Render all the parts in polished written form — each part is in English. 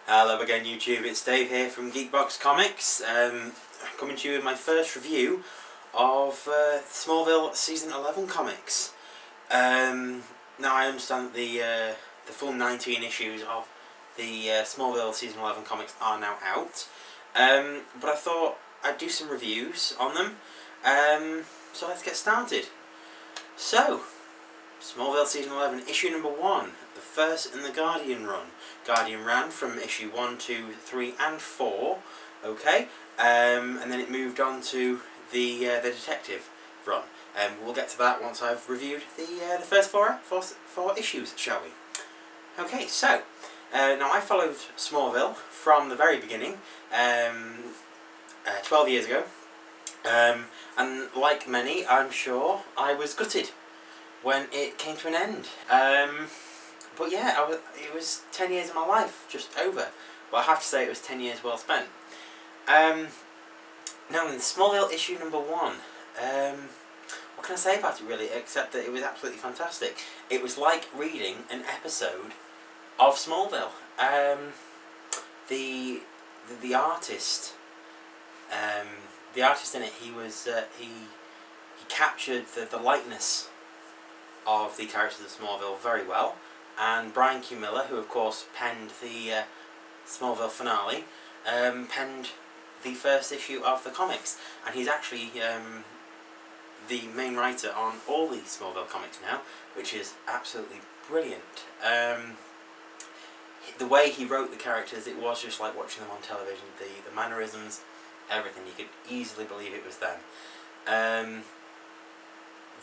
Hello again YouTube, it's Dave here from Geekbox Comics, coming to you with my first review of Smallville Season 11 comics. Now I understand that the full 19 issues of the Smallville Season 11 comics are now out, but I thought I'd do some reviews on them, so let's get started. So, Smallville Season 11, issue number 1, the first in the Guardian run. Guardian ran from issue 1, 2, 3 and 4, okay, and then it moved on to the detective run. We'll get to that once I've reviewed the first four issues, shall we? Okay, so, now I followed Smallville from the very beginning, 12 years ago, and like many, I'm sure, I was gutted when it came to an end. But yeah, it was 10 years of my life, just over. But I have to say it was 10 years well spent. Now in Smallville issue number 1, what can I say about it really, except that it was absolutely fantastic. It was like reading an episode of Smallville. The artist in it, he captured the likeness of the characters of Smallville very well, and Brian Q. Miller, who of course penned the Smallville finale, penned the first issue of the comics, and he's actually the main writer on all the Smallville comics now, which is absolutely brilliant. The way he wrote the characters, it was just like watching them on television. The mannerisms, everything, you could easily believe it was them.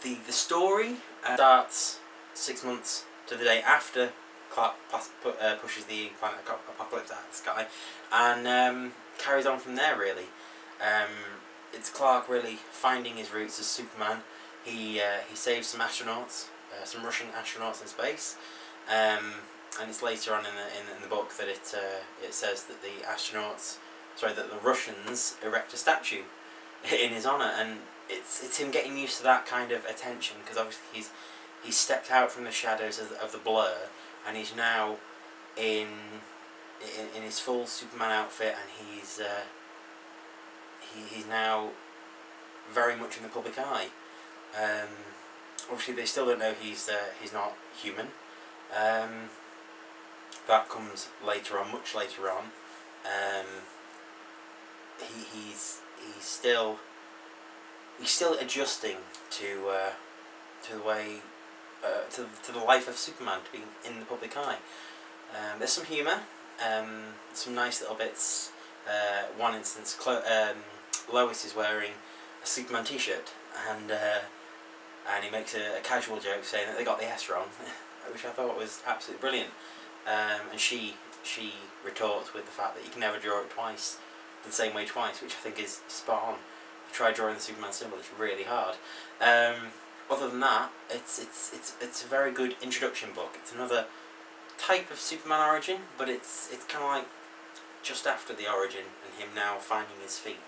The story starts 6 months to the day after Clark pushes the planet apocalypse out of the sky, and carries on from there really. It's Clark really finding his roots as Superman. He saves some astronauts, some Russian astronauts in space, and it's later on in the book that it says that the Russians erect a statue in his honour, and it's him getting used to that kind of attention, because obviously he's stepped out from the shadows of the blur, and he's now in his full Superman outfit, and he's now very much in the public eye. Obviously they still don't know he's not human. That comes later on, much later on. He's still adjusting to the way to the life of Superman, to be in the public eye. There's some humour, some nice little bits. One instance, Lois is wearing a Superman t-shirt, and he makes a casual joke saying that they got the S wrong, which I thought was absolutely brilliant. And she retorts with the fact that you can never draw it twice, the same way twice, which I think is spot on. You try drawing the Superman symbol, it's really hard. Other than that, it's a very good introduction book. It's another type of Superman origin, but it's kind of like just after the origin and him now finding his feet.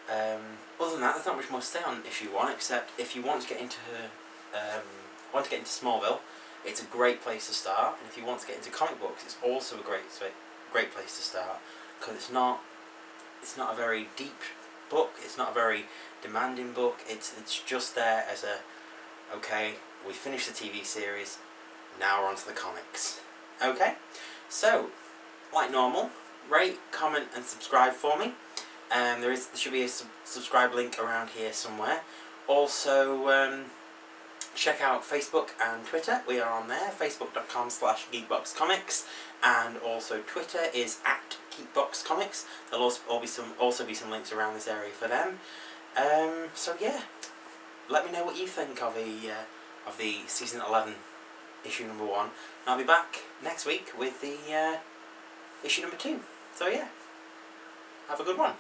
Other than that, there's not much more to say on issue 1, except if you want to get into Smallville, it's a great place to start. And if you want to get into comic books, it's also a great place to start, because it's not a very deep book. It's not a very demanding book. It's just there as a, okay, we finished the TV series, now we're on to the comics. Okay, so like normal, rate, comment and subscribe for me. There should be a subscribe link around here somewhere. Also, check out Facebook and Twitter. We are on there, facebook.com/geekboxcomics, and also Twitter is @geekboxcomics. There'll also be some links around this area for them. So yeah, let me know what you think of the season 11 issue number 1. And I'll be back next week with the issue number 2. So yeah, have a good one.